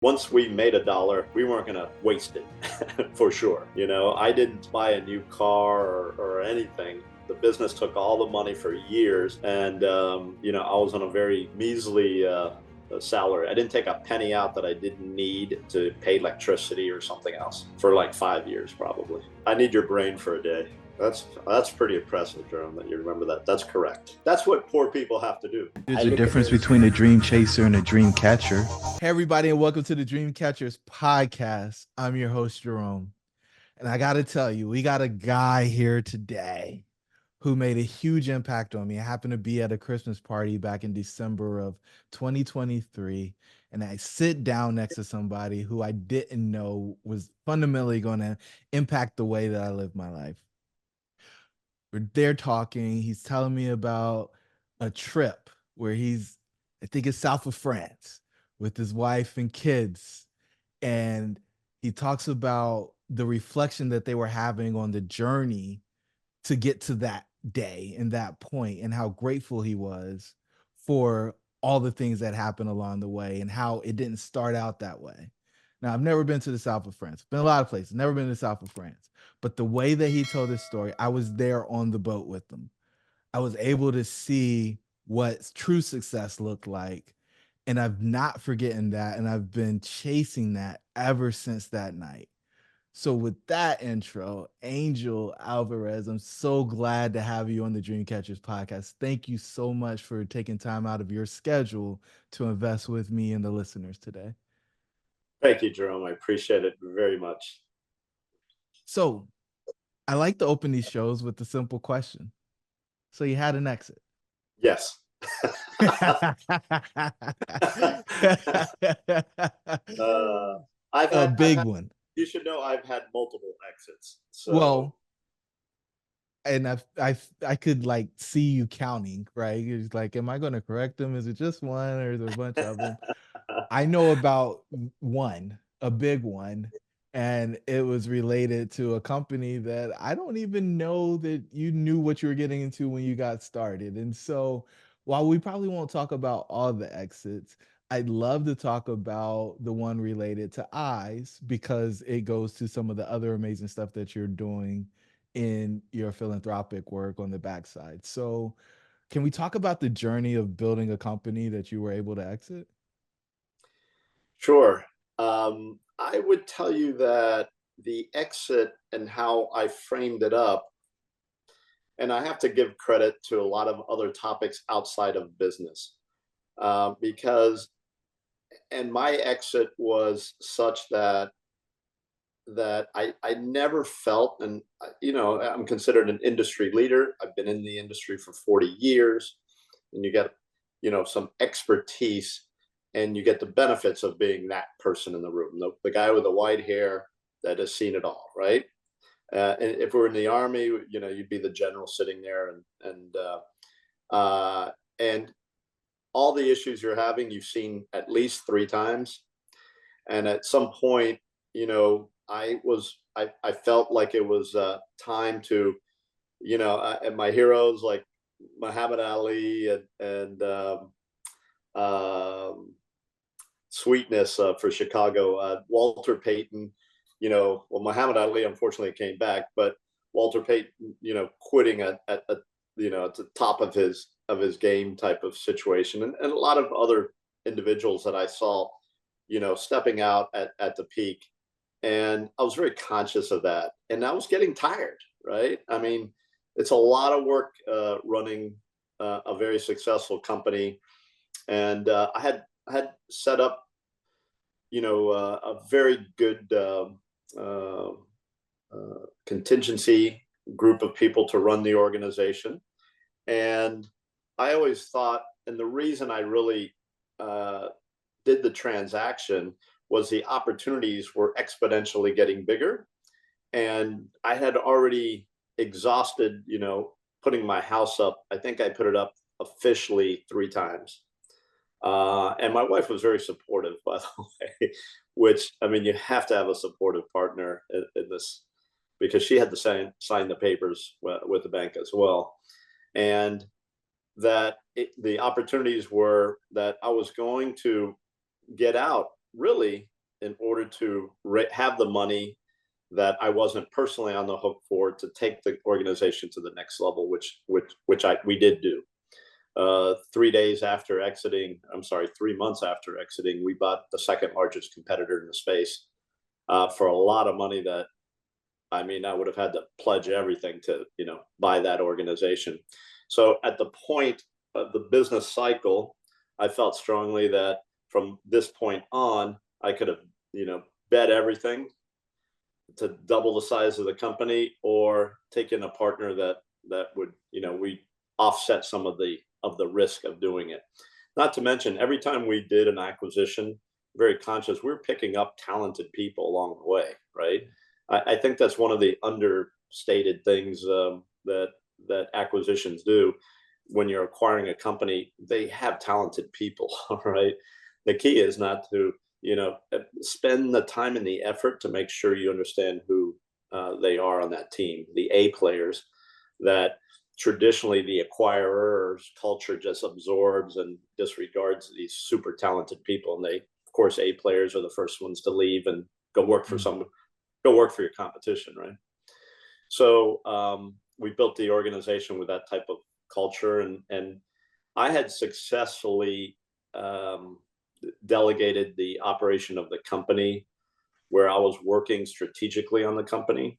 once we made a dollar, we weren't going to waste it for sure. I didn't buy a new car or anything. The business took all the money for years. And, I was on a very measly salary. I didn't take a penny out that I didn't need to pay electricity or something else for like 5 years, probably. I need your brain for a day. That's pretty impressive, Jerome, that you remember that. That's correct. That's what poor people have to do. There's a difference between a dream chaser and a dream catcher. Hey, everybody, and welcome to the Dream Catchers podcast. I'm your host, Jerome. And I got to tell you, we got a guy here today who made a huge impact on me. I happened to be at a Christmas party back in December of 2023. And I sit down next to somebody who I didn't know was fundamentally going to impact the way that I live my life. We're there talking. He's telling me about a trip where I think it's south of France with his wife and kids. And he talks about the reflection that they were having on the journey to get to that day and that point, and how grateful he was for all the things that happened along the way and how it didn't start out that way. Now, I've never been to the south of France. Been a lot of places, never been to the south of France. But the way that he told his story, I was there on the boat with him. I was able to see what true success looked like. And I've not forgotten that. And I've been chasing that ever since that night. So with that intro, Angel Alvarez, I'm so glad to have you on the Dream Catchers podcast. Thank you so much for taking time out of your schedule to invest with me and the listeners today. Thank you, Jerome. I appreciate it very much. So I like to open these shows with the simple question. So you had an exit? Yes. A big one. You should know I've had multiple exits. So. Well, and I could like see you counting, right? It's like, am I going to correct them? Is it just one or is there a bunch of them? I know about one, a big one, and it was related to a company that I don't even know that you knew what you were getting into when you got started. And so while we probably won't talk about all the exits, I'd love to talk about the one related to eyes because it goes to some of the other amazing stuff that you're doing in your philanthropic work on the backside. So can we talk about the journey of building a company that you were able to exit? Sure. I would tell you that the exit and how I framed it up, and I have to give credit to a lot of other topics outside of business, because, and my exit was such that I never felt, and I'm considered an industry leader. I've been in the industry for 40 years, and you get some expertise, and you get the benefits of being that person in the room, the guy with the white hair that has seen it all, right? And if we're in the army, you'd be the general sitting there, and all the issues you're having, you've seen at least 3 times. And at some point, I felt like it was time to, and my heroes like Muhammad Ali and Sweetness for Chicago, Walter Payton, well, Muhammad Ali unfortunately came back, but Walter Payton, quitting at the top of his game type of situation, and a lot of other individuals that I saw, stepping out at the peak. And I was very conscious of that. And I was getting tired, right? I mean, it's a lot of work running a very successful company. And I had set up, a very good uh, contingency group of people to run the organization. And I always thought, and the reason I really did the transaction was the opportunities were exponentially getting bigger. And I had already exhausted, putting my house up. I think I put it up officially 3 times. And my wife was very supportive, by the way, which, I mean, you have to have a supportive partner in this, because she had to sign the papers with the bank as well. And the opportunities were that I was going to get out really in order to have the money that I wasn't personally on the hook for to take the organization to the next level, which we did do. 3 days after exiting, I'm sorry, 3 months after exiting, we bought the second largest competitor in the space for a lot of money that, I mean, I would have had to pledge everything to, buy that organization. So at the point of the business cycle, I felt strongly that from this point on, I could have, bet everything to double the size of the company or take in a partner that would, we offset some of the risk of doing it. Not to mention, every time we did an acquisition, very conscious, we're picking up talented people along the way, right? I think that's one of the understated things that acquisitions do. When you're acquiring a company, they have talented people, right? The key is not to, spend the time and the effort to make sure you understand who they are on that team, the A players that traditionally the acquirer's culture just absorbs and disregards these super talented people. And they, of course, A players are the first ones to leave and go work for go work for your competition, right? So we built the organization with that type of culture, and I had successfully delegated the operation of the company where I was working strategically on the company.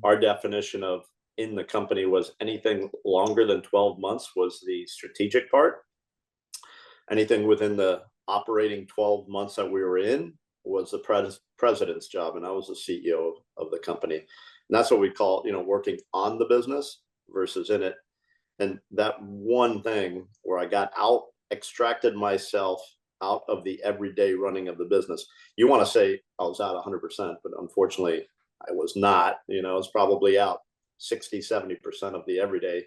Our definition of in the company was anything longer than 12 months was the strategic part. Anything within the operating 12 months that we were in was the president's job, and I was the CEO of the company. And that's what we call, working on the business versus in it. And that one thing where I got out, extracted myself out of the everyday running of the business. You want to say I was out 100%, but unfortunately I was not. I was probably out 60, 70% of the everyday.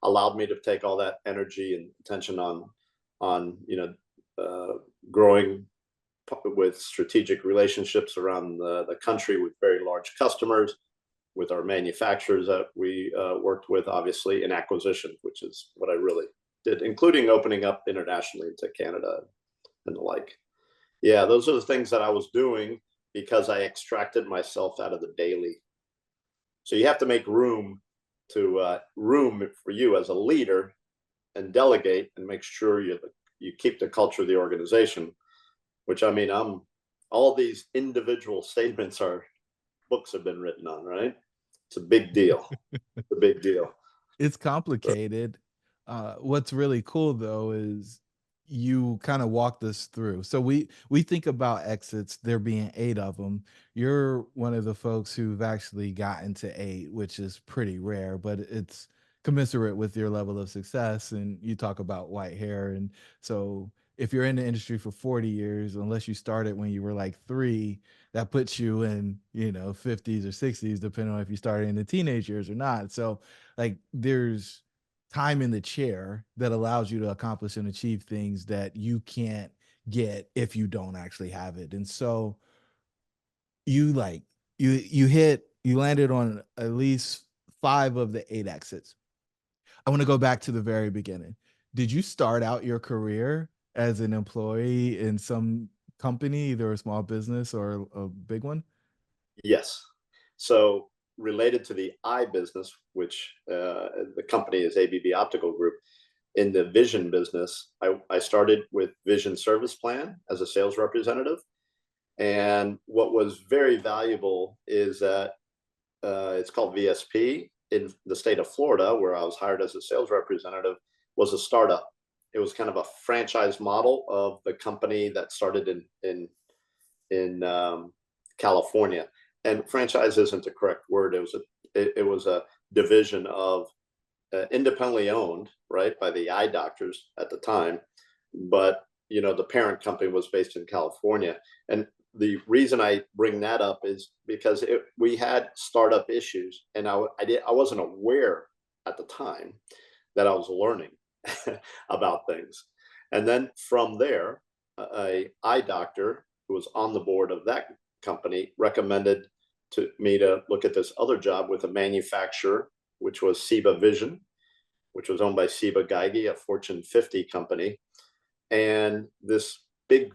Allowed me to take all that energy and attention on growing with strategic relationships around the country with very large customers, with our manufacturers that we worked with, obviously, in acquisition, which is what I really did, including opening up internationally into Canada and the like. Yeah, those are the things that I was doing because I extracted myself out of the daily. So you have to make room for you as a leader and delegate and make sure you keep the culture of the organization, which, I mean, all these individual statements are books have been written on, right? It's a big deal. It's a big deal. It's complicated. What's really cool though is you kind of walked us through. So we think about exits, there being 8 of them. You're one of the folks who've actually gotten to 8, which is pretty rare, but it's commensurate with your level of success. And you talk about white hair. And so if you're in the industry for 40 years, unless you started when you were like 3, that puts you in, 50s or 60s, depending on if you started in the teenage years or not. So like there's time in the chair that allows you to accomplish and achieve things that you can't get if you don't actually have it. And so you like you landed on at least 5 of the 8 exits. I want to go back to the very beginning. Did you start out your career as an employee in some company, either a small business or a big one? Yes. So related to the eye business, which the company is ABB Optical Group, in the vision business, I started with Vision Service Plan as a sales representative. And what was very valuable is that it's called VSP in the state of Florida, where I was hired as a sales representative, was a startup. It was kind of a franchise model of the company that started in California. And franchise isn't the correct word. It was a division of independently owned, right, by the eye doctors at the time, but the parent company was based in California. And the reason I bring that up is because we had startup issues, and I wasn't aware at the time that I was learning about things. And then from there, a eye doctor who was on the board of that company recommended to me to look at this other job with a manufacturer, which was Ciba Vision, which was owned by Ciba Geigy, a Fortune 50 company. And this big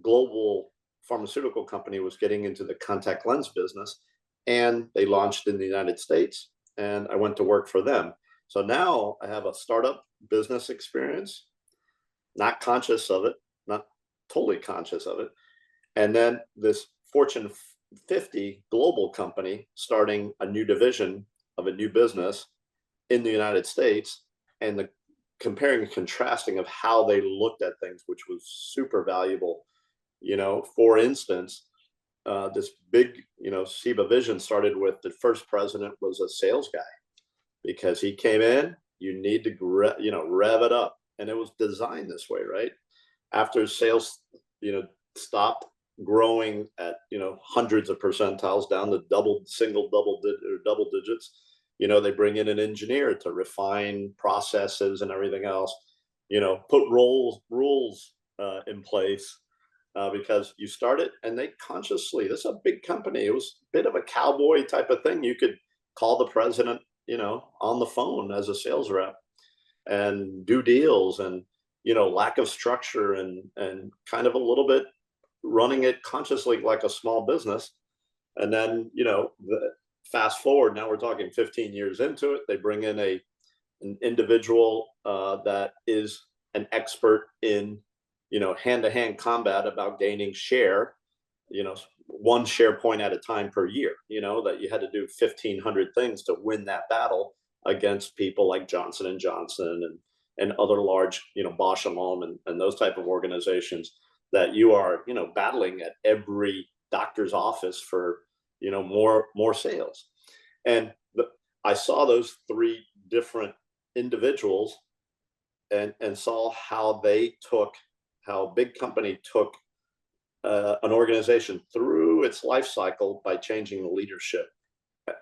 global pharmaceutical company was getting into the contact lens business, and they launched in the United States, and I went to work for them. So now I have a startup business experience, not conscious of it, not totally conscious of it. And then this Fortune 50 global company starting a new division of a new business in the United States, and the comparing and contrasting of how they looked at things, which was super valuable. For instance, this big, SIBA vision started with the first president was a sales guy, because he came in, you need to, rev it up. And it was designed this way, right? After sales, stopped growing at, hundreds of percentiles down to double digits, they bring in an engineer to refine processes and everything else, put rules in place, because you start it, and they consciously, this is a big company. It was a bit of a cowboy type of thing. You could call the president, on the phone as a sales rep and do deals, and, lack of structure, and kind of a little bit running it consciously like a small business. And then, fast forward, now we're talking 15 years into it, they bring in an individual that is an expert in, hand-to-hand combat about gaining share, one share point at a time per year, that you had to do 1,500 things to win that battle against people like Johnson and Johnson, and other large, Bosch and those type of organizations that you are, battling at every doctor's office for, more sales. And I saw those three different individuals, and saw how big company took an organization through its life cycle by changing the leadership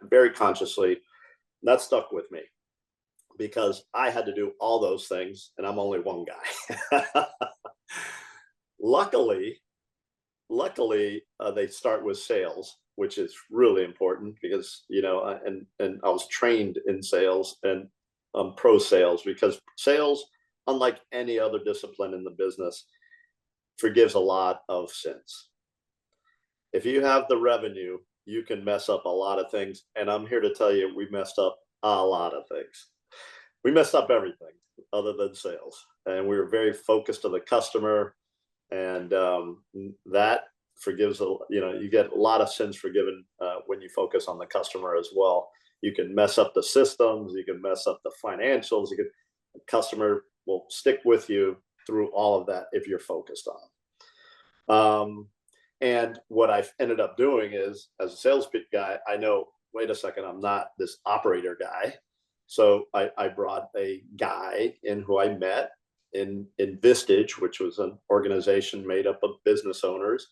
very consciously. That stuck with me, because I had to do all those things, and I'm only one guy. luckily they start with sales, which is really important, because and I was trained in sales, and pro sales, because sales, unlike any other discipline in the business, forgives a lot of sins. If you have the revenue, you can mess up a lot of things, and I'm here to tell you, we messed up a lot of things. We messed up everything other than sales, and we were very focused on the customer, and that forgives you get a lot of sins forgiven when you focus on the customer as well. You can mess up the systems, you can mess up the financials, the customer will stick with you through all of that if you're focused on. And what I've ended up doing is, as a sales guy, I know, wait a second, I'm not this operator guy. So I brought a guy in who I met in Vistage, which was an organization made up of business owners,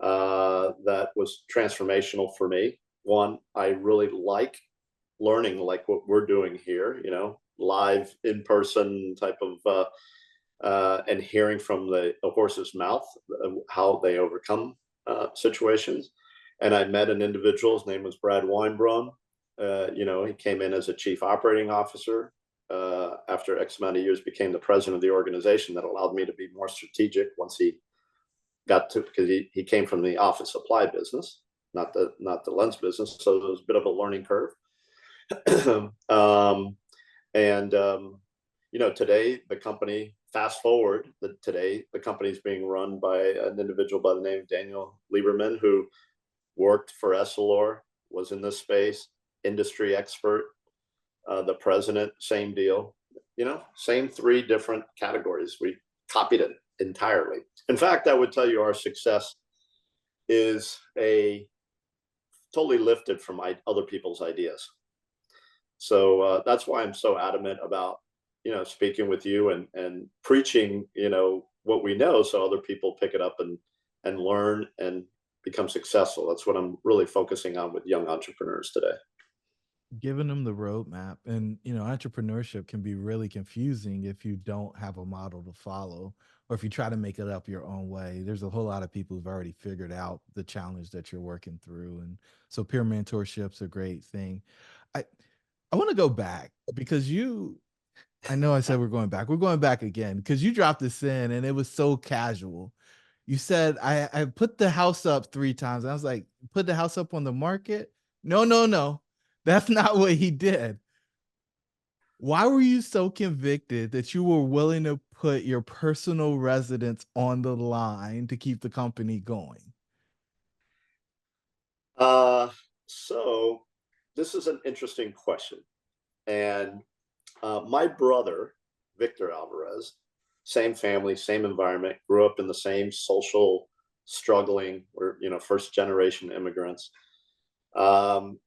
that was transformational for me. One, I really like learning, like what we're doing here, live in-person type of, and hearing from the horse's mouth how they overcome situations. And I met an individual, his name was Brad Weinbraun. He came in as a chief operating officer, after X amount of years, became the president of the organization. That allowed me to be more strategic once he got to, because he came from the office supply business, not the lens business. So it was a bit of a learning curve. Today the company, fast forward, today the company is being run by an individual by the name of Daniel Lieberman, who worked for Essilor, was in this space, industry expert. The president, same deal, same three different categories. We copied it entirely. In fact, I would tell you our success is totally lifted from other people's ideas. So that's why I'm so adamant about, speaking with you and preaching, what we know, so other people pick it up and learn and become successful. That's what I'm really focusing on with young entrepreneurs today. Giving them the roadmap. And entrepreneurship can be really confusing if you don't have a model to follow, or if you try to make it up your own way. There's a whole lot of people who've already figured out the challenge that you're working through, and so peer mentorship's a great thing. I want to go back, because I know I said we're going back again, because you dropped this in and it was so casual. You said I put the house up 3 times. I was like, put the house up on the market? No, no, no. That's not what he did. Why were you so convicted that you were willing to put your personal residence on the line to keep the company going? Uh, so this is an interesting question. And my brother, Victor Alvarez, same family, same environment, grew up in the same social struggling, or first generation immigrants. Um,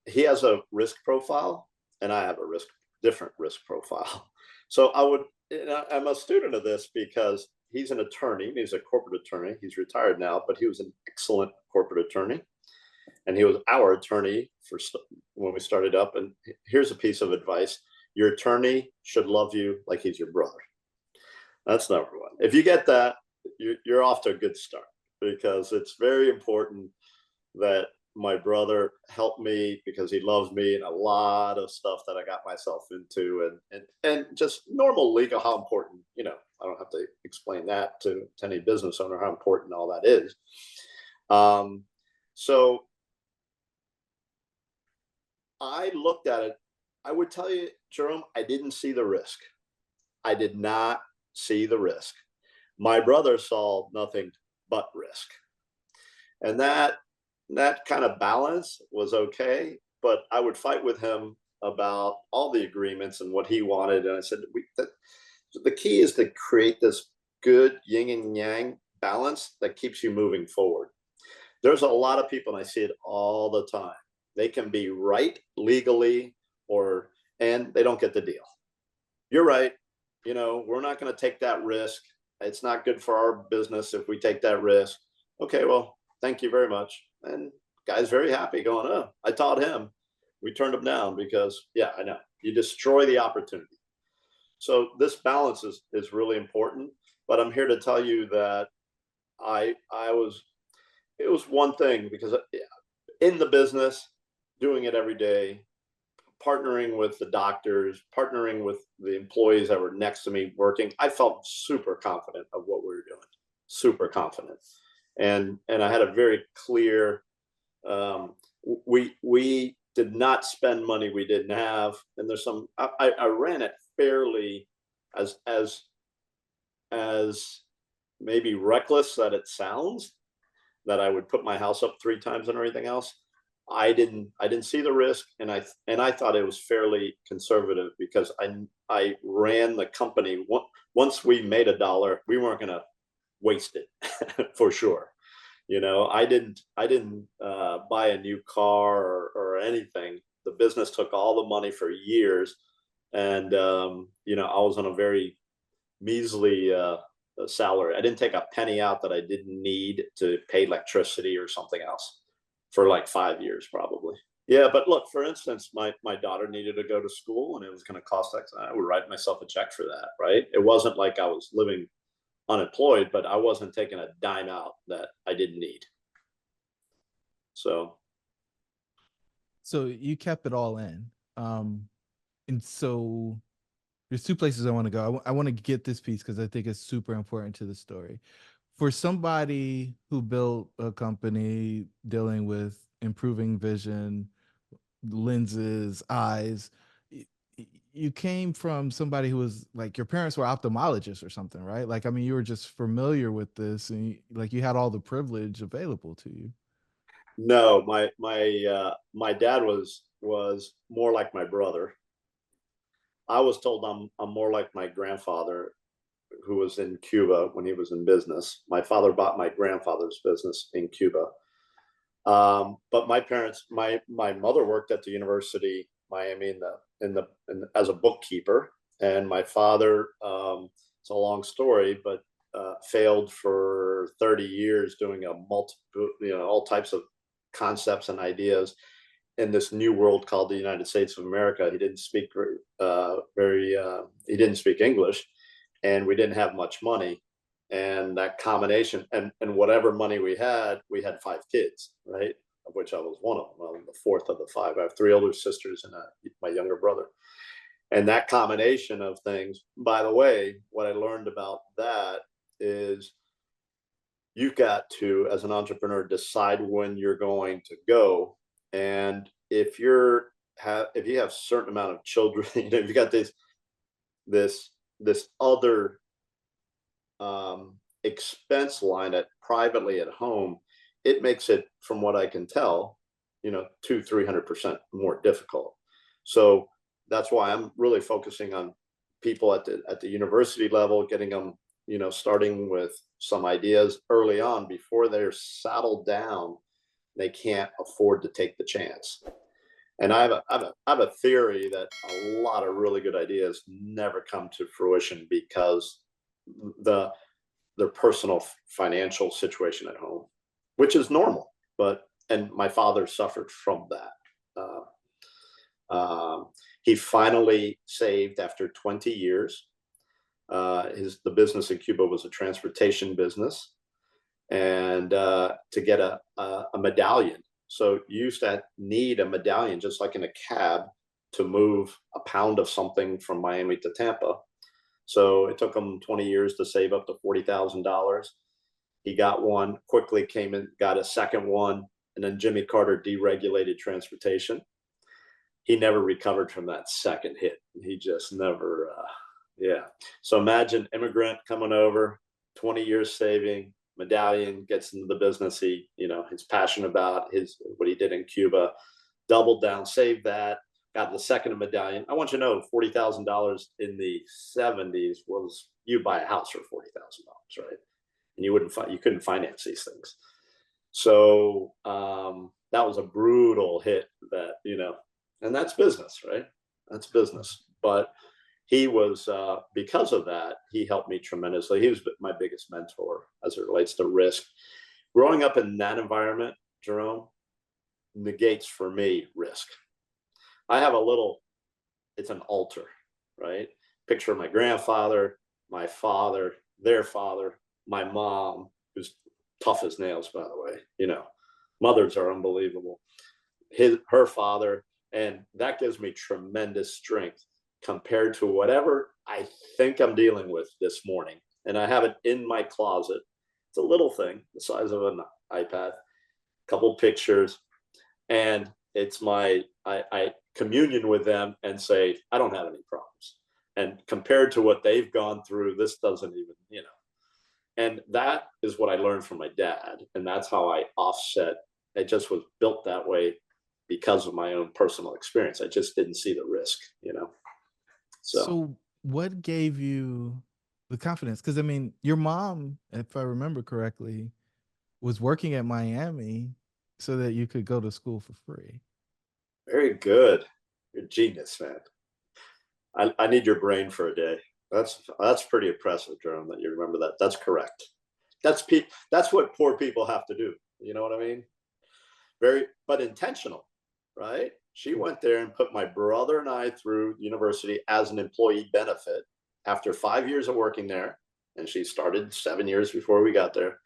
he has a risk profile, and I have a different risk profile. So I'm a student of this because he's an attorney. He's a corporate attorney. He's retired now, but he was an excellent corporate attorney, and he was our attorney when we started up. And here's a piece of advice: your attorney should love you like he's your brother. That's number one. If you get that, you're off to a good start, because it's very important that my brother helped me, because he loves me, and a lot of stuff that I got myself into, and just normal legal, how important, I don't have to explain that to any business owner, how important all that is. So I looked at it. I would tell you, Jerome, I didn't see the risk. I did not see the risk. My brother saw nothing but risk. And that kind of balance was okay, but I would fight with him about all the agreements and what he wanted. And I said, the key is to create this good yin and yang balance that keeps you moving forward. There's a lot of people, and I see it all the time. They can be right legally, and they don't get the deal. You're right. We're not going to take that risk. It's not good for our business if we take that risk. Okay, well, thank you very much. And guy's very happy going, oh, I taught him. We turned him down because, yeah, I know. You destroy the opportunity. So this balance is really important. But I'm here to tell you that it was one thing, because in the business, doing it every day, partnering with the doctors, partnering with the employees that were next to me working, I felt super confident of what we were doing, super confident. And I had a very clear, we did not spend money we didn't have. And there's I ran it fairly as maybe reckless that it sounds, that I would put my house up 3 times and everything else. I didn't see the risk, and I thought it was fairly conservative, because I ran the company. Once we made $1, we weren't going to waste it for sure. I didn't buy a new car or anything. The business took all the money for years, and I was on a very measly salary. I didn't take a penny out that I didn't need to pay electricity or something else for like 5 years probably. Yeah, but look, for instance, my daughter needed to go to school, and it was going to cost X. I would write myself a check for that, right? It wasn't like I was living unemployed, but I wasn't taking a dime out that I didn't need. So So you kept it all in. And so there's 2 places I want to go. I want to get this piece because I think it's super important to the story. For somebody who built a company dealing with improving vision, lenses, eyes, you came from somebody who was like, your parents were ophthalmologists or something, right? Like, I mean, you were just familiar with this, and like you had all the privilege available to you. no, my dad was more like my brother. I was told I'm more like my grandfather, who was in Cuba when he was in business. My father bought my grandfather's business in Cuba. But my parents, my mother worked at the University Miami as a bookkeeper, and my father, it's a long story, but failed for 30 years doing all types of concepts and ideas in this new world called the United States of America. He didn't speak he didn't speak English, and we didn't have much money. And that combination, and whatever money we had 5 kids, right? Of which I was one of them. I'm the fourth of the 5. I have 3 older sisters and my younger brother. And that combination of things, by the way, what I learned about that is you've got to, as an entrepreneur, decide when you're going to go. And if you have a certain amount of children, if you got this this other expense line at privately at home, it makes it, from what I can tell, 200-300% more difficult. So that's why I'm really focusing on people at the university level, getting them, starting with some ideas early on before they're saddled down. They can't afford to take the chance. And I have a theory that a lot of really good ideas never come to fruition because the their personal financial situation at home, which is normal. And my father suffered from that. He finally saved after 20 years. The business in Cuba was a transportation business, and to get a medallion. So you used to need a medallion, just like in a cab, to move a pound of something from Miami to Tampa. So it took him 20 years to save up to $40,000. He got one, quickly came in, got a second one, and then Jimmy Carter deregulated transportation. He never recovered from that second hit. He just never, yeah. So imagine immigrant coming over, 20 years saving, medallion, gets into the business he's passionate about, what he did in Cuba, doubled down, saved that, got the second medallion. I want you to know $40,000 in the 70s was, you buy a house for $40,000, right? And you couldn't finance these things. So that was a brutal hit and that's business, right? That's business. But he was, because of that, he helped me tremendously. He was my biggest mentor as it relates to risk. Growing up in that environment, Jerome, negates for me risk. I have it's an altar, right? Picture of my grandfather, my father, their father, my mom, who's tough as nails, by the way. Mothers are unbelievable. Her father, and that gives me tremendous strength compared to whatever I think I'm dealing with this morning. And I have it in my closet. It's a little thing, the size of an iPad, a couple pictures, and it's I communion with them and say, I don't have any problems. And compared to what they've gone through, this doesn't even. And that is what I learned from my dad. And that's how I offset. It just was built that way because of my own personal experience. I just didn't see the risk. So So what gave you the confidence? Because I mean, your mom, if I remember correctly, was working at Miami so that you could go to school for free. very good. You're a genius, man. I need your brain for a day. That's pretty impressive, Jerome, that you remember that. That's correct. That's what poor people have to do. You know what I mean? But intentional, right? She went there and put my brother and I through university as an employee benefit after 5 years of working there. And she started 7 years before we got there.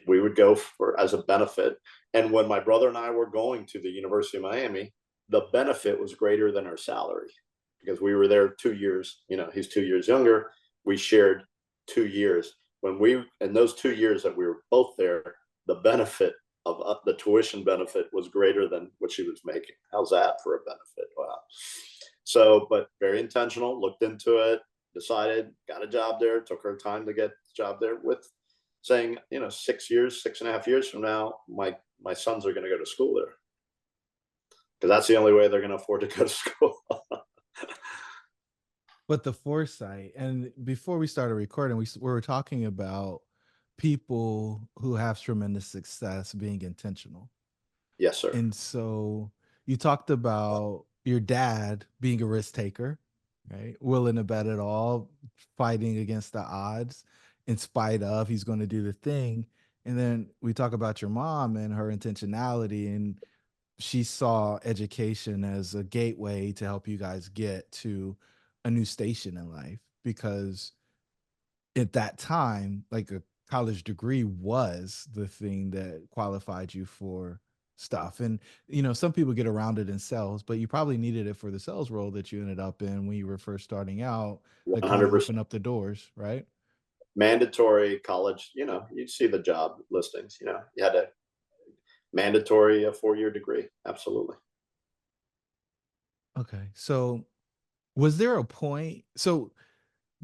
We would go as a benefit. And when my brother and I were going to the University of Miami, the benefit was greater than our salary because we were there 2 years. He's 2 years younger. We shared 2 years. In those 2 years that we were both there, the benefit of the tuition benefit was greater than what she was making. How's that for a benefit? Wow. So, but very intentional, looked into it, decided, got a job there, took her time to get the job there with saying, 6 years, 6.5 years from now, my sons are going to go to school there because that's the only way they're going to afford to go to school. But the foresight, and before we started recording, we were talking about people who have tremendous success being intentional. Yes, sir. And so you talked about your dad being a risk taker, right? Willing to bet it all, fighting against the odds in spite of he's going to do the thing. And then we talk about your mom and her intentionality, and she saw education as a gateway to help you guys get to a new station in life, because at that time, like, a college degree was the thing that qualified you for stuff. And some people get around it in sales, but you probably needed it for the sales role that you ended up in when you were first starting out, that kind of 100%. opened up the doors, right? mandatory college, you'd see the job listings, you had a mandatory 4-year degree. Absolutely. Okay. So was there a point? So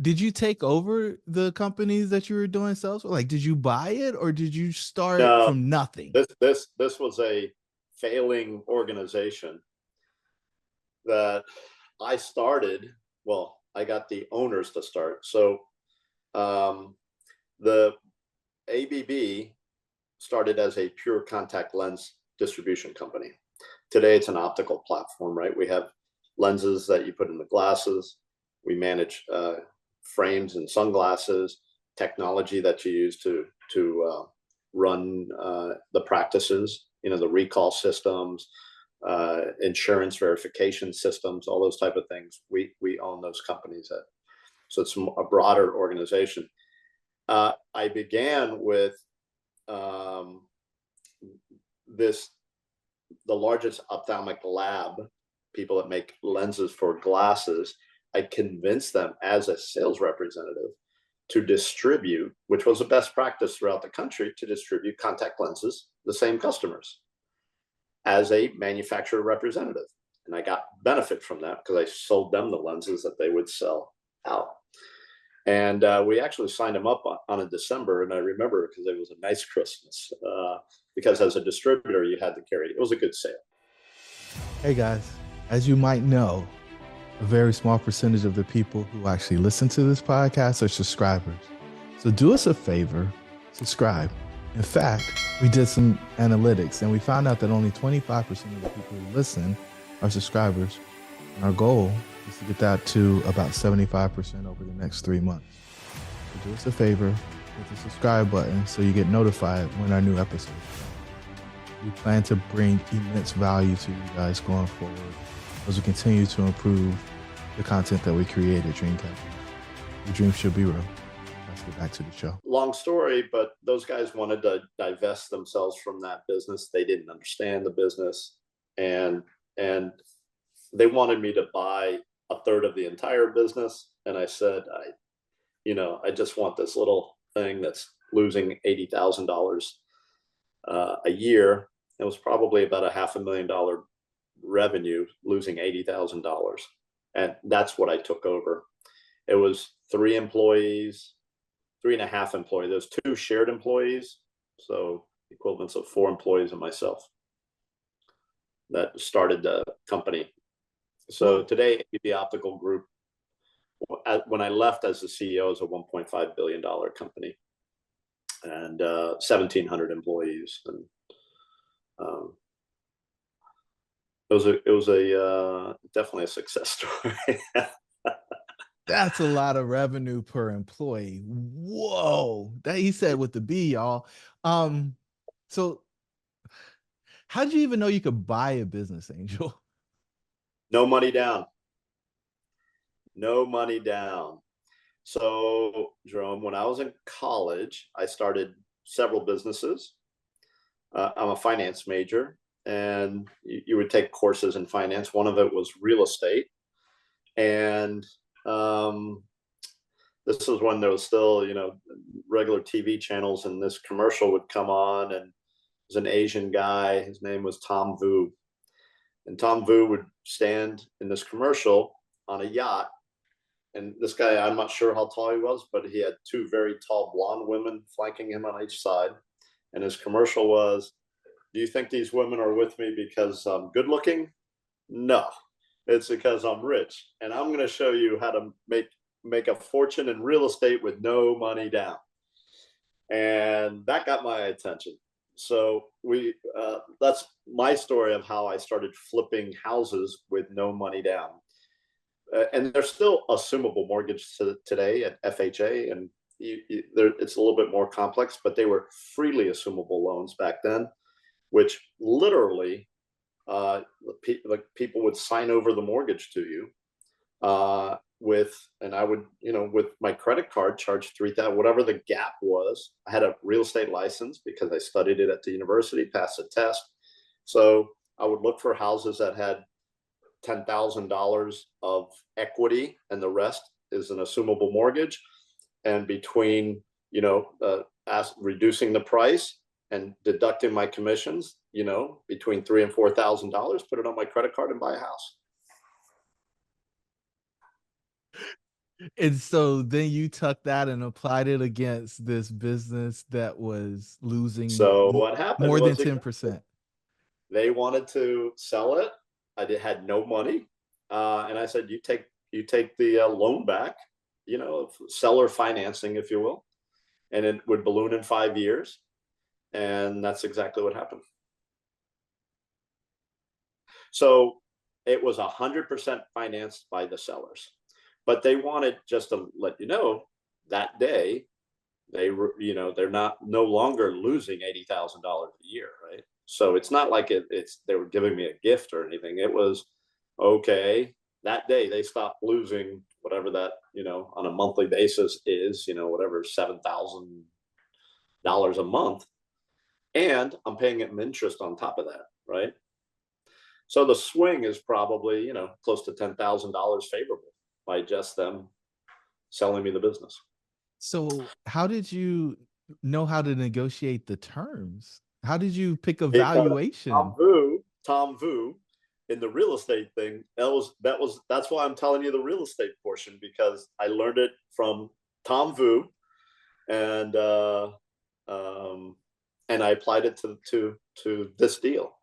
did you take over the companies that you were doing sales for? Like, did you buy it or did you start No, from nothing? this was a failing organization that I started. Well, I got the owners to start. So the ABB started as a pure contact lens distribution company. Today, it's an optical platform, right? We have lenses that you put in the glasses. We manage frames and sunglasses, technology that you use to run the practices, the recall systems, insurance verification systems, all those type of things. We own those companies. So it's a broader organization. I began with the largest ophthalmic lab, people that make lenses for glasses. I convinced them as a sales representative to distribute, which was a best practice throughout the country, to distribute contact lenses, the same customers, as a manufacturer representative. And I got benefit from that because I sold them the lenses that they would sell out. And we actually signed them up on a December. And I remember because it was a nice Christmas, because as a distributor, you had to carry it. It was a good sale. Hey guys, as you might know, a very small percentage of the people who actually listen to this podcast are subscribers. So do us a favor, subscribe. In fact, we did some analytics and we found out that only 25% of the people who listen are subscribers. And our goal is to get that to about 75% over the next 3 months. So do us a favor, hit the subscribe button so you get notified when our new episodes come. We plan to bring immense value to you guys going forward as we continue to improve the content that we create at Dreamcatcher. Your dreams should be real. Let's get back to the show. Long story, but those guys wanted to divest themselves from that business. They didn't understand the business, and they wanted me to buy a third of the entire business. And I said, I just want this little thing that's losing $80,000 a year. It was probably about $500,000 revenue, losing $80,000. And that's what I took over. It was 3 employees, 3.5 employees. There's 2 shared employees. So equivalents of 4 employees and myself that started the company. So today, the Optical Group, when I left as the CEO, is a $1.5 billion company and 1,700 employees. And it was definitely a success story. That's a lot of revenue per employee. Whoa. That he said with the B, y'all. So how did you even know you could buy a business, Angel? No money down. No money down. So, Jerome, when I was in college, I started several businesses. I'm a finance major, and you would take courses in finance. One of it was real estate. And this was when there was still, regular TV channels, and this commercial would come on, and it was an Asian guy. His name was Tom Vu. And Tom Vu would stand in this commercial on a yacht. And this guy, I'm not sure how tall he was, but he had 2 very tall blonde women flanking him on each side. And his commercial was, do you think these women are with me because I'm good looking? No, it's because I'm rich. And I'm going to show you how to make a fortune in real estate with no money down. And that got my attention. So that's my story of how I started flipping houses with no money down. And they're still assumable mortgage today at FHA, and it's a little bit more complex, but they were freely assumable loans back then, which literally people would sign over the mortgage to you and I would, with my credit card, charge $3,000, whatever the gap was. I had a real estate license because I studied it at the university, passed the test. So I would look for houses that had $10,000 of equity, and the rest is an assumable mortgage. and between, reducing the price and deducting my commissions, between $3,000 and $4,000, put it on my credit card and buy a house. And so then you took that and applied it against this business that was losing So what happened more than was 10%. they wanted to sell it. Had no money, and I said, "You take the loan back, seller financing, if you will, and it would balloon in 5 years." And that's exactly what happened. So it was 100% financed by the sellers, but they wanted, just to let you know, that day they're no longer losing $80,000 a year, right? So it's not like they were giving me a gift or anything. It was okay. That day they stopped losing whatever that, on a monthly basis is, whatever, $7,000 a month. And I'm paying it in interest on top of that, right? So the swing is probably, close to $10,000 favorable by just them selling me the business. So how did you know how to negotiate the terms? How did you pick a Because valuation? Tom Vu, in the real estate thing, that's why I'm telling you the real estate portion, because I learned it from Tom Vu, and I applied it to this deal,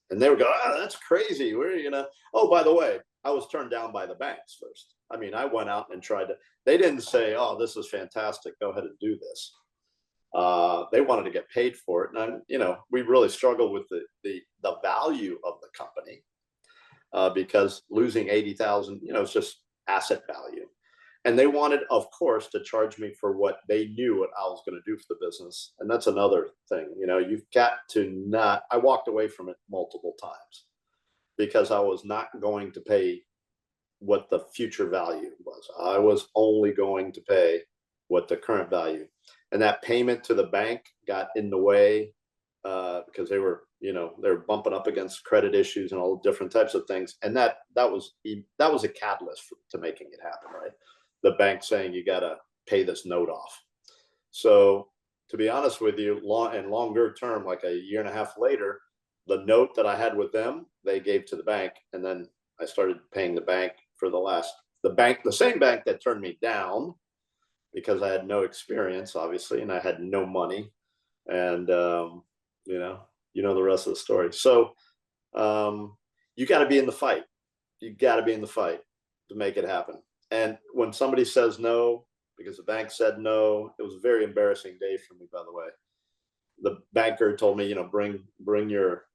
and they would go, "Oh, that's crazy. Oh, by the way, I was turned down by the banks first. I mean, I went out and tried to. They didn't say, 'Oh, this is fantastic. Go ahead and do this.' They wanted to get paid for it, and we really struggled with the value of the company, because losing 80,000, it's just asset value. And they wanted, of course, to charge me for what they knew what I was going to do for the business. And that's another thing. You've got to not. I walked away from it multiple times because I was not going to pay what the future value was. I was only going to pay what the current value. And that payment to the bank got in the way, because they were bumping up against credit issues and all different types of things. And that was a catalyst to making it happen, right? The bank saying, you got to pay this note off. So to be honest with you, longer term, like a year and a half later, the note that I had with them, they gave to the bank. And then I started paying the bank for the same bank that turned me down because I had no experience, obviously, and I had no money. And, the rest of the story. So you got to be in the fight. You got to be in the fight to make it happen. And when somebody says no, because the bank said no, it was a very embarrassing day for me, by the way. The banker told me, bring your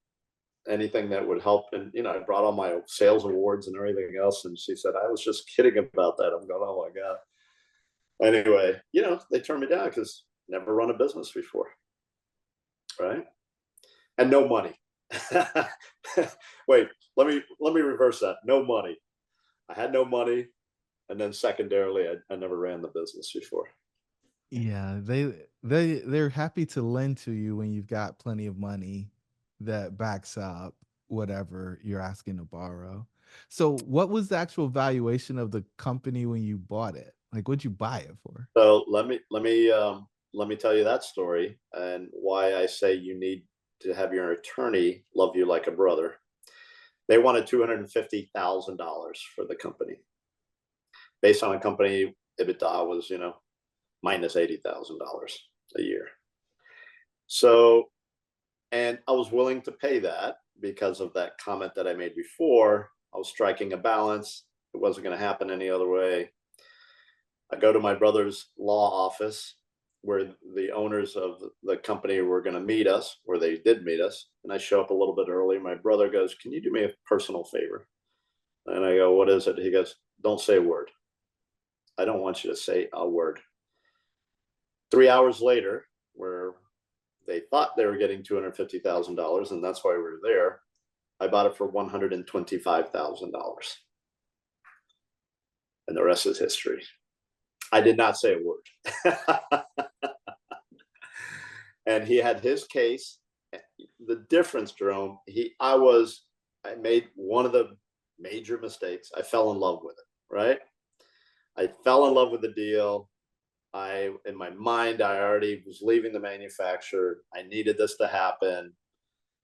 anything that would help. And, I brought all my sales awards and everything else. And she said, I was just kidding about that. I'm going, oh my God. Anyway, they turned me down because never run a business before. Right. And no money. Wait, let me reverse that. No money. I had no money. And then secondarily, I never ran the business before. Yeah, they're happy to lend to you when you've got plenty of money that backs up whatever you're asking to borrow. So what was the actual valuation of the company when you bought it? Like, what'd you buy it for? So let me tell you that story and why I say you need to have your attorney love you like a brother. They wanted $250,000 for the company, based on a company EBITDA was minus $80,000 a year. So, and I was willing to pay that because of that comment that I made before. I was striking a balance. It wasn't going to happen any other way. I go to my brother's law office where the owners of the company were going to meet us, where they did meet us. And I show up a little bit early. My brother goes, can you do me a personal favor? And I go, what is it? He goes, don't say a word. I don't want you to say a word. 3 hours later, where they thought they were getting $250,000, and that's why we were there, I bought it for $125,000. And the rest is history. I did not say a word. And he had his case. The difference, Jerome, I made one of the major mistakes. I fell in love with it, right? I fell in love with the deal. in my mind, I already was leaving the manufacturer. I needed this to happen.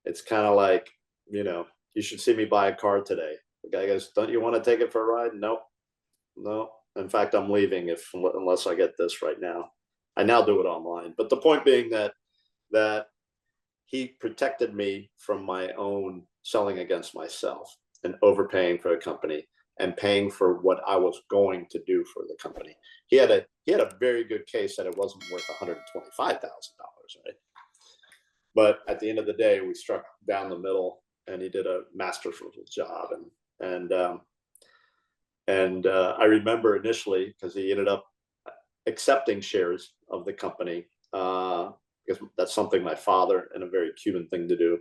It's kind of like, you should see me buy a car today. The guy goes, don't you want to take it for a ride? Nope. No. In fact, I'm leaving unless I get this right now. I now do it online. But the point being that he protected me from my own selling against myself and overpaying for a company and paying for what I was going to do for the company. He had a very good case that it wasn't worth $125,000, right? But at the end of the day, we struck down the middle, and he did a masterful job. And I remember initially, because he ended up accepting shares of the company, because that's something my father, and a very Cuban thing to do,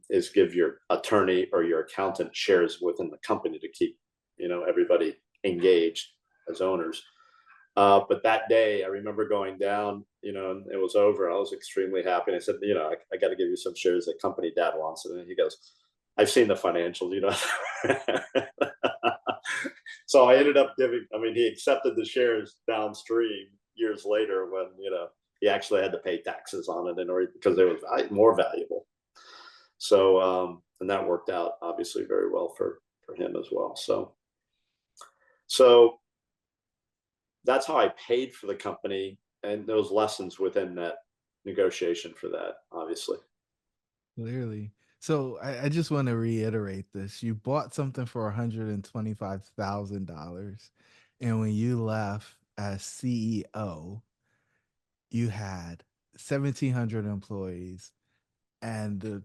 is give your attorney or your accountant shares within the company to keep, everybody engaged as owners. But that day, I remember going down, and it was over. I was extremely happy. And I said, I got to give you some shares. The company Dad wants it. And he goes, I've seen the financials, So I ended up he accepted the shares downstream years later when, he actually had to pay taxes on it in order, because it was more valuable. So, and that worked out obviously very well for him as well. So that's how I paid for the company, and those lessons within that negotiation for that, obviously. Clearly. So I just want to reiterate this. You bought something for $125,000. And when you left as CEO, you had 1,700 employees, and the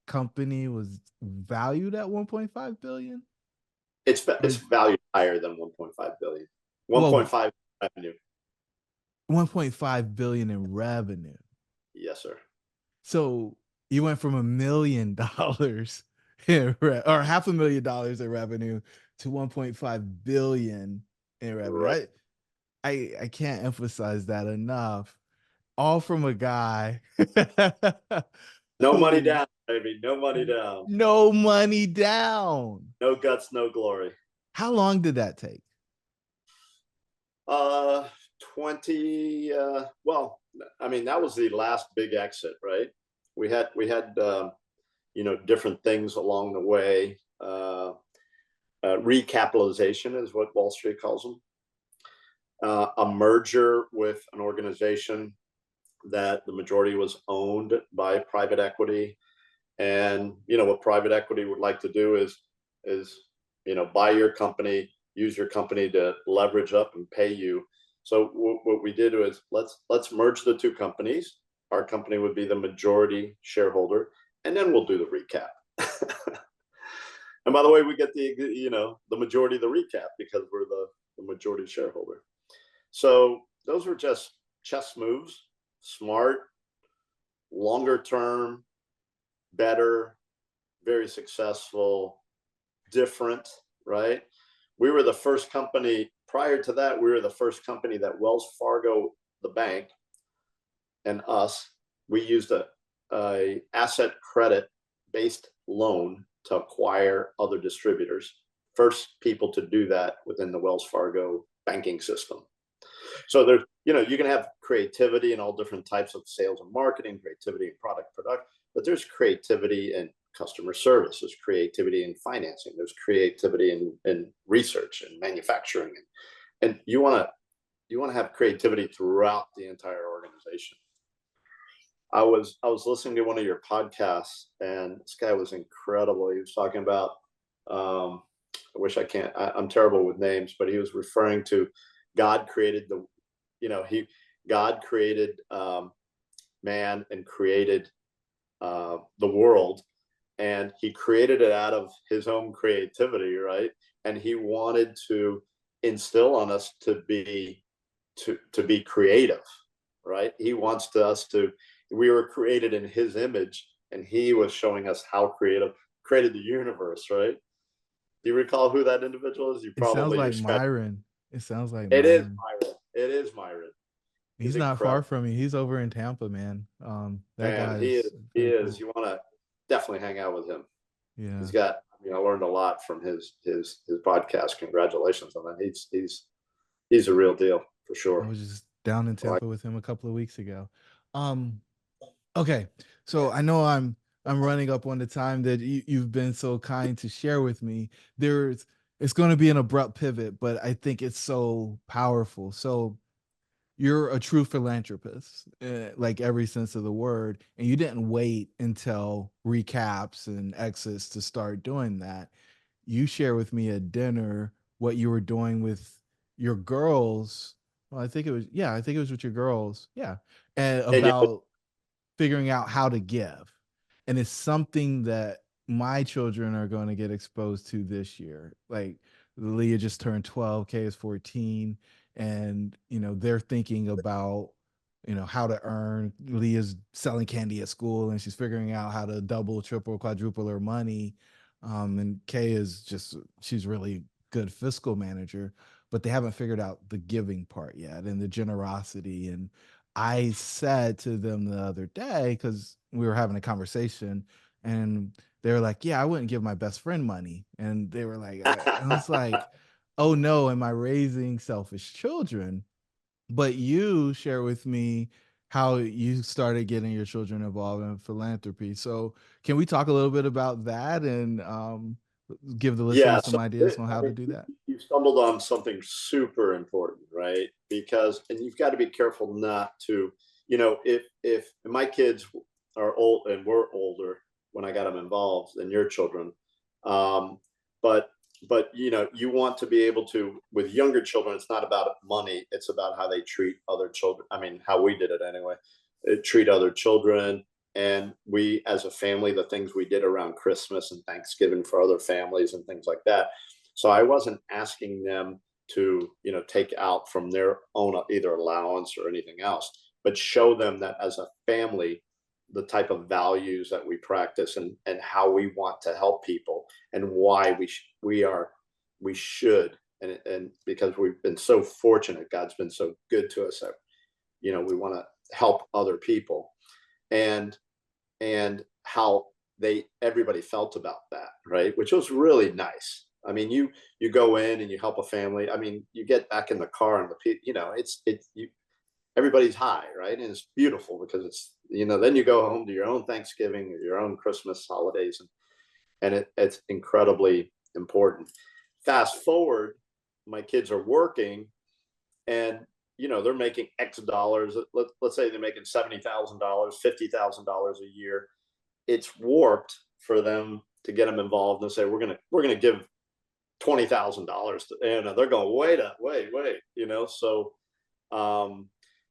company was valued at 1.5 billion. It's valued higher than 1.5 billion. Well, 1.5 revenue. 1.5 billion in revenue. Yes, sir. So you went from $1 million or $500,000 in revenue to 1.5 billion in revenue. Right. I can't emphasize that enough. All from a guy No money who down, baby. No money down. no money down. No guts, no glory. How long did that take? 20. Well, that was the last big exit, right? We had different things along the way. Recapitalization is what Wall Street calls them. A merger with an organization that the majority was owned by private equity. And what private equity would like to do is buy your company, use your company to leverage up and pay you. So what we did was let's merge the two companies. Our company would be the majority shareholder, and then we'll do the recap. And by the way, we get the majority of the recap because we're the majority shareholder. So those were just chess moves, smart, longer term, better, very successful, different, right? We were the first company. Prior to that, we were the first company that Wells Fargo, the bank, and us, we used a asset credit based loan to acquire other distributors. First people to do that within the Wells Fargo banking system. So there's, you can have creativity in all different types of sales and marketing, creativity in product, but there's creativity in customer service, there's creativity in financing, there's creativity in research and manufacturing, and you want to have creativity throughout the entire organization. I was listening to one of your podcasts, and this guy was incredible. He was talking about I'm terrible with names, but he was referring to God created God created man and created the world, and he created it out of his own creativity, right? And he wanted to instill on us to be creative, right? He wants us to. We were created in his image, and he was showing us how creative created the universe, right? Do you recall who that individual is? You It sounds probably like Myron. It sounds like It is Myron. Myron. It is Myron. He's not far from me. He's over in Tampa, man. That Man, guy he is is. He is. cool. You want to definitely hang out with him. Yeah. He's got. I learned a lot from his podcast. Congratulations on that. He's a real deal for I sure. was just down in Well, Tampa with him a couple of weeks ago. Um, okay, so I know I'm running up on the time that you've been so kind to share with me. There's it's going to be an abrupt pivot, but I think it's so powerful. So you're a true philanthropist, like every sense of the word, and you didn't wait until recaps and exits to start doing that. You share with me at dinner what you were doing with your girls. Well, I think it was with your girls. Yeah. And and yeah, about figuring out how to give. And it's something that my children are going to get exposed to this year. Like Leah just turned 12, Kay is 14, and they're thinking about how to earn. Leah's selling candy at school and she's figuring out how to double, triple, quadruple her money. And Kay is just she's really good fiscal manager, but they haven't figured out the giving part yet and the generosity. And I said to them the other day, because we were having a conversation, and they were like, "Yeah, I wouldn't give my best friend money." And they were like, I was like, "Oh no, am I raising selfish children?" But you share with me how you started getting your children involved in philanthropy. So, can we talk a little bit about that and give the yeah. listeners some So ideas on I how to mean, do that? you stumbled on something super important, right? Because and you've got to be careful not to, if my kids are old and were older when I got them involved than your children, um, but you want to be able to with younger children. It's not about money; it's about how they treat other children. I mean, how we did it anyway. Treat other children, and we as a family, the things we did around Christmas and Thanksgiving for other families and things like that. So I wasn't asking them to take out from their own either allowance or anything else, but show them that as a family the type of values that we practice and how we want to help people and why we should, and because we've been so fortunate, God's been so good to us that we want to help other people, and how everybody felt about that, right? Which was really nice. I mean, you go in and you help a family. I mean, you get back in the car and everybody's high, right? And it's beautiful because it's then you go home to your own Thanksgiving or your own Christmas holidays, and it's incredibly important. Fast forward, my kids are working, and they're making X dollars. Let's say they're making $70,000, $50,000 a year. It's warped for them to get them involved and say we're gonna give $20,000 to, they're going wait. So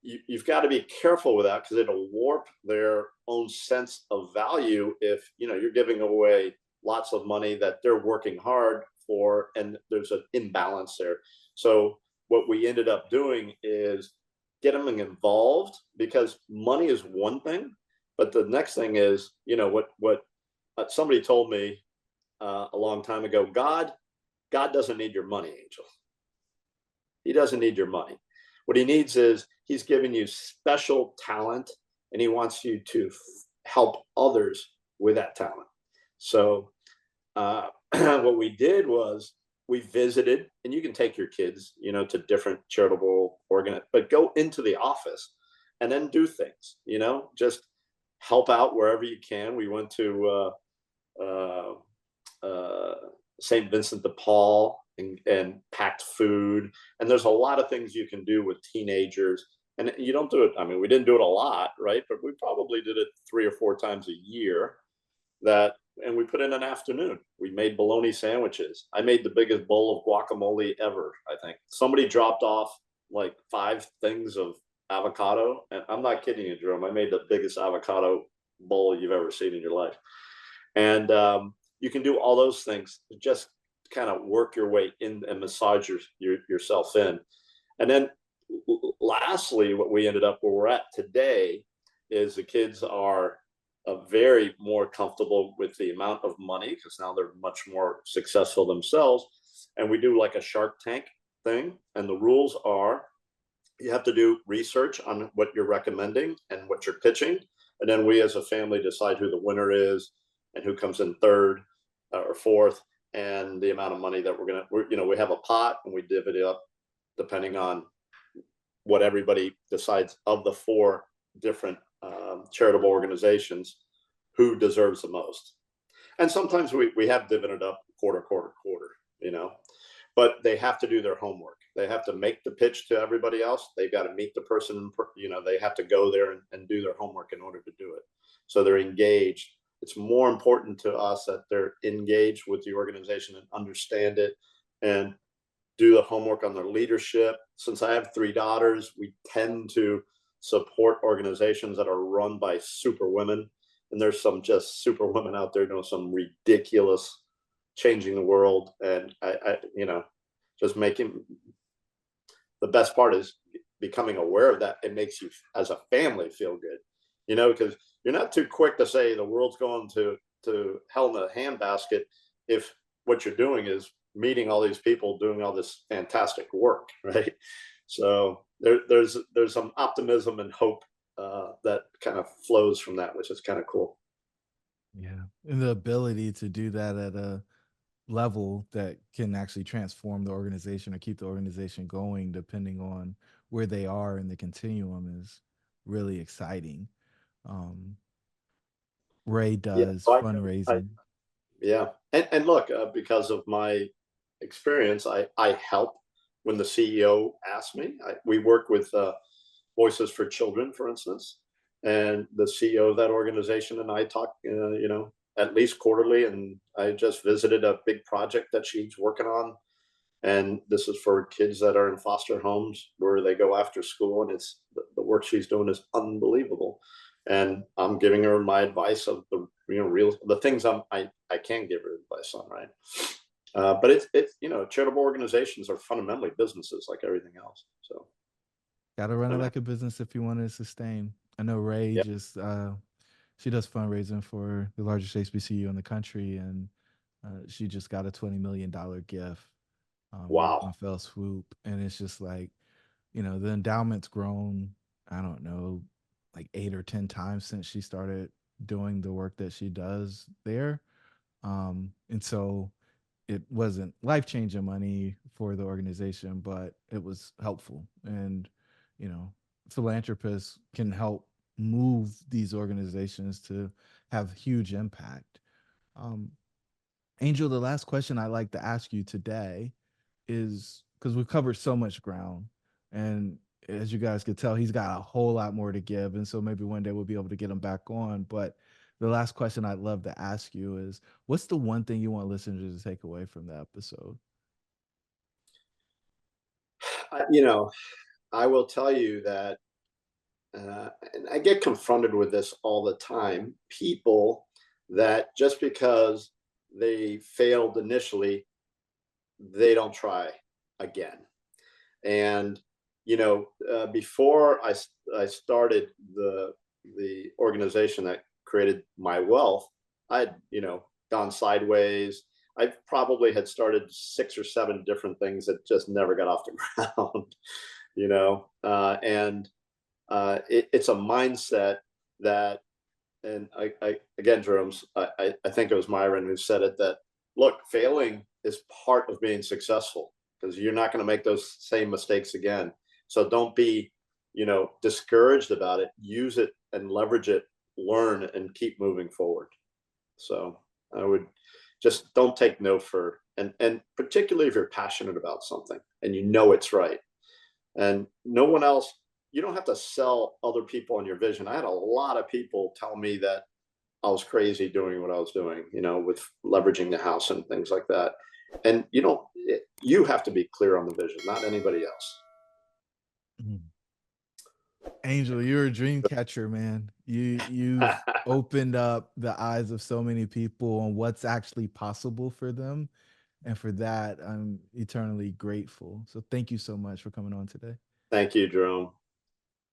you've got to be careful with that because it'll warp their own sense of value if you're giving away lots of money that they're working hard for, and there's an imbalance there. So what we ended up doing is get them involved, because money is one thing, but the next thing is what somebody told me a long time ago. God doesn't need your money, Angel. He doesn't need your money. What he needs is he's giving you special talent, and he wants you to help others with that talent. So what we did was we visited, and you can take your kids, to different charitable but go into the office and then do things, just help out wherever you can. We went to uh, St. Vincent de Paul and packed food. And there's a lot of things you can do with teenagers. And you don't do it. I mean, we didn't do it a lot, right? But we probably did it 3 or 4 times a year. And we put in an afternoon. We made bologna sandwiches. I made the biggest bowl of guacamole ever, I think. Somebody dropped off like 5 things of avocado. And I'm not kidding you, Jerome. I made the biggest avocado bowl you've ever seen in your life. And you can do all those things. Just kind of work your way in and massage yourself in. And then lastly, what we ended up where we're at today is the kids are very more comfortable with the amount of money because now they're much more successful themselves. And we do like a Shark Tank thing. And the rules are you have to do research on what you're recommending and what you're pitching. And then we as a family decide who the winner is and who comes in third or fourth, and the amount of money that we have a pot, and we divvy it up depending on what everybody decides of the four different charitable organizations, who deserves the most. And sometimes we have divvied it up quarter, you know, but they have to do their homework. They have to make the pitch to everybody else. They've got to meet the person, you know, they have to go there and do their homework in order to do it. So they're engaged. It's more important to us that they're engaged with the organization and understand it and do the homework on their leadership. Since I have three daughters, we tend to support organizations that are run by super women. And there's some just super women out there doing some ridiculous changing the world. And you know, just making, the best part is becoming aware of that. It makes you as a family feel good, you know, because you're not too quick to say the world's going to hell in a handbasket if what you're doing is meeting all these people doing all this fantastic work, right? So there's some optimism and hope that kind of flows from that, which is kind of cool. Yeah. And the ability to do that at a level that can actually transform the organization or keep the organization going, depending on where they are in the continuum, is really exciting. Um, Ray Yeah, does so I fundraising. yeah, and look, because of my experience, I help when the CEO asks me. We work with Voices for Children, for instance, and the CEO of that organization and I talk, you know, at least quarterly. And I just visited a big project that she's working on, and this is for kids that are in foster homes where they go after school, and it's the work she's doing is unbelievable. And I'm giving her my advice of the, you know, real, the things I can give her advice on, right? But it's you know, charitable organizations are fundamentally businesses like everything else. So Got to run it and like a business if you want to sustain. I know Ray yeah, just she does fundraising for the largest HBCU in the country, and she just got a $20 million gift in wow, one fell swoop. And it's just like, you know, the endowment's grown, I don't know, like 8 or 10 times since she started doing the work that she does there. And so it wasn't life changing money for the organization, but it was helpful. And, you know, philanthropists can help move these organizations to have huge impact. Um, Angel, the last question I'd like to ask you today is, because we've covered so much ground, and as you guys could tell, he's got a whole lot more to give. And so maybe one day we'll be able to get him back on. But the last question I'd love to ask you is, what's the one thing you want listeners to take away from the episode? you know, I will tell you that, and I get confronted with this all the time. People that just because they failed initially, they don't try again. And you know, before I started the organization that created my wealth, I'd, you know, gone sideways. I probably had started 6 or 7 different things that just never got off the ground, you know, and it's a mindset that, and I again, Jerome's, I think it was Myron who said it, that look, failing is part of being successful because you're not going to make those same mistakes again. So don't be, you know, discouraged about it. Use it and leverage it, learn and keep moving forward. So I would just don't take no for, and particularly if you're passionate about something and you know it's right, and no one else, you don't have to sell other people on your vision. I had a lot of people tell me that I was crazy doing what I was doing, you know, with leveraging the house and things like that. And you don't, you have to be clear on the vision, not anybody else. Mm. Angel, you're a dream catcher, man. You've opened up the eyes of so many people on what's actually possible for them. And for that, I'm eternally grateful. So thank you so much for coming on today. Thank you, Jerome.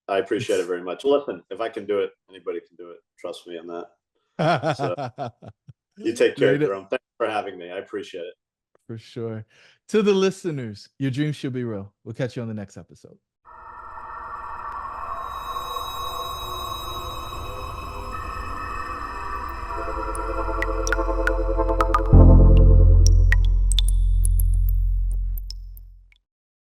I appreciate it It's very much. Listen, if I can do it, anybody can do it. Trust me on that. So you take care, later Jerome. Thanks for having me. I appreciate it. for sure. To the listeners, your dreams should be real. We'll catch you on the next episode.